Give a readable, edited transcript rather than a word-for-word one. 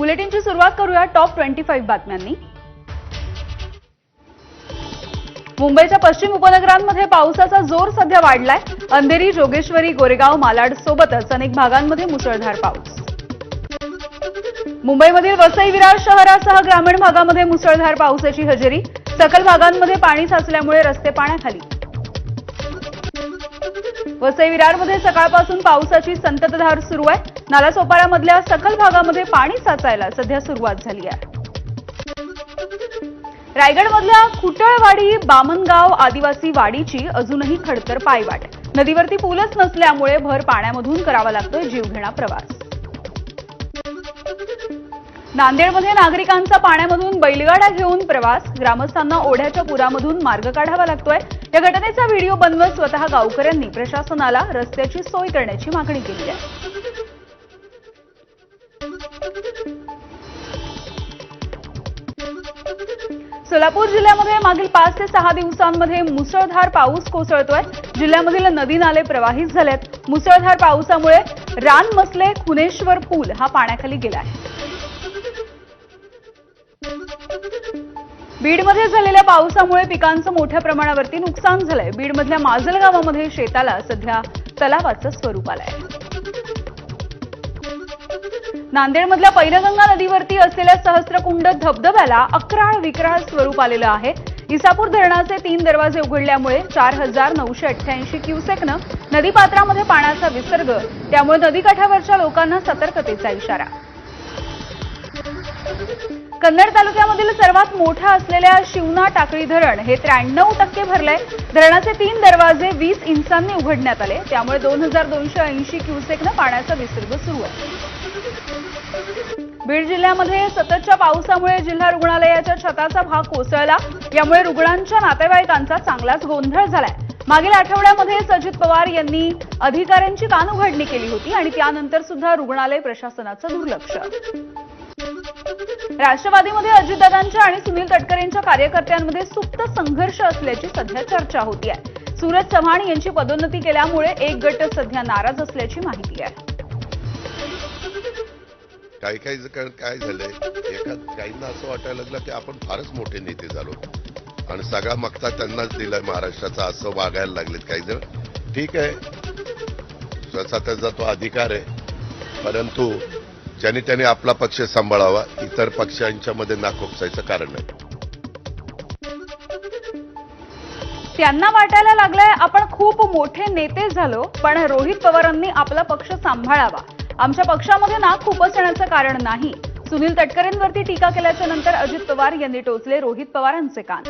बुलेटिनची सुरुवात करूया टॉप 25 बातम्यांनी। मुंबईच्या पश्चिम उपनगरांमध्ये पावसाचा जोर सध्या वाढलाय। अंधेरी, जोगेश्वरी, गोरेगाव, मालाड सोबतच अनेक भागांमध्ये मुसळधार पाऊस। मुंबईमधील वसई विरार शहरासह ग्रामीण भागामध्ये मुसळधार पावसाची हजेरी। सखल भागांमध्ये पाणी साचल्यामुळे रस्ते पाण्याखाली। वसई विरारमध्ये सकाळपासून पावसाची संततधार सुरू आहे। नालासोपारामधल्या सखल भागामध्ये पाणी साचायला सध्या सुरुवात झाली आहे। रायगडमधल्या खुटळवाडी, बामनगाव आदिवासी वाडीची अजूनही खडतर पायवाट। नदीवरती पूलच नसल्यामुळे भर पाण्यामधून करावा लागतोय जीवघेणा प्रवास। नांदेडमध्ये नागरिकांचा पाण्यामधून बैलगाडा घेऊन प्रवास। ग्रामस्थांना ओढ्याच्या पुरामधून मार्ग काढावा लागतोय। या घटनेचा व्हिडिओ बनवत स्वतः गावकऱ्यांनी प्रशासनाला रस्त्याची सोय करण्याची मागणी केली आहे। सोलापूर जिल्ह्यामध्ये मागील 5 ते 6 दिवसांमध्ये मुसळधार पाऊस कोसळतोय। जिल्ह्यामधील नदी नाले प्रवाहित झालेत। मुसळधार पावसामुळे रानमसले खुनेश्वर पूल हा पाण्याखाली गेला आहे। बीडमध्ये झालेल्या पावसामुळे पिकांचं मोठ्या प्रमाणावरती नुकसान झालंय। बीडमधल्या माजल गावामध्ये शेताला सध्या तलावाचं स्वरूप आलंय। नांदेडमधल्या पैनगंगा नदीवरती असलेल्या सहस्त्रकुंड धबधब्याला अक्राळ विक्राळ स्वरूप आलेलं आहे। इसापूर धरणाचे 3 दरवाजे उघडल्यामुळे 4988 क्युसेकनं नदीपात्रामध्ये पाण्याचा विसर्ग। त्यामुळे नदीकाठावरच्या लोकांना सतर्कतेचा इशारा। कन्नड तालुक्यामधील सर्वात मोठं असलेल्या शिवना टाकळी धरण हे 93% भरलंय। धरणाचे 3 दरवाजे 20 इंचांनी उघडण्यात आले। त्यामुळे 2280 क्युसेकनं पाण्याचा विसर्ग सुरू आहे। बीड जिल्ह्यामध्ये सततच्या पावसामुळे जिल्हा रुग्णालयाच्या छताचा भाग कोसळला। यामुळे रुग्णांच्या नातेवाईकांचा चांगलाच गोंधळ झालाय। मागील आठवड्यामध्येच अजित पवार यांनी अधिकाऱ्यांची कानउघाडणी केली होती आणि त्यानंतर सुद्धा रुग्णालय प्रशासनाचं दुर्लक्ष। राष्ट्रवादीमध्ये अजितदादांच्या आणि सुनील तटकरेंच्या कार्यकर्त्यांमध्ये सुप्त संघर्ष असल्याची सध्या चर्चा होती आहे। सूरज चव्हाण यांची पदोन्नती केल्यामुळे एक गट सध्या नाराज असल्याची माहिती आहे। काही काय झालंय, काहींना असं वाटायला लागलं की आपण फारच मोठे नेते झालो आणि सगळा मक्ता त्यांनाच दिलाय महाराष्ट्राचा, असं वागायला लागलेत काही जण। ठीक आहे, जसा त्याचा तो अधिकार आहे, परंतु ज्यांनी त्यांनी आपला पक्ष सांभाळावा, इतर पक्षांच्या मध्ये नाक उपसायचं कारण नाही। त्यांना वाटायला लागलंय आपण खूप मोठे नेते झालो, पण रोहित पवारांनी आपला पक्ष सांभाळावा। आमच्या पक्षामध्ये नाक खुपसण्याचं कारण नाही। सुनील तटकरेंवरती टीका केल्याच्या नंतर अजित पवार यांनी टोचले रोहित पवारांचे कान।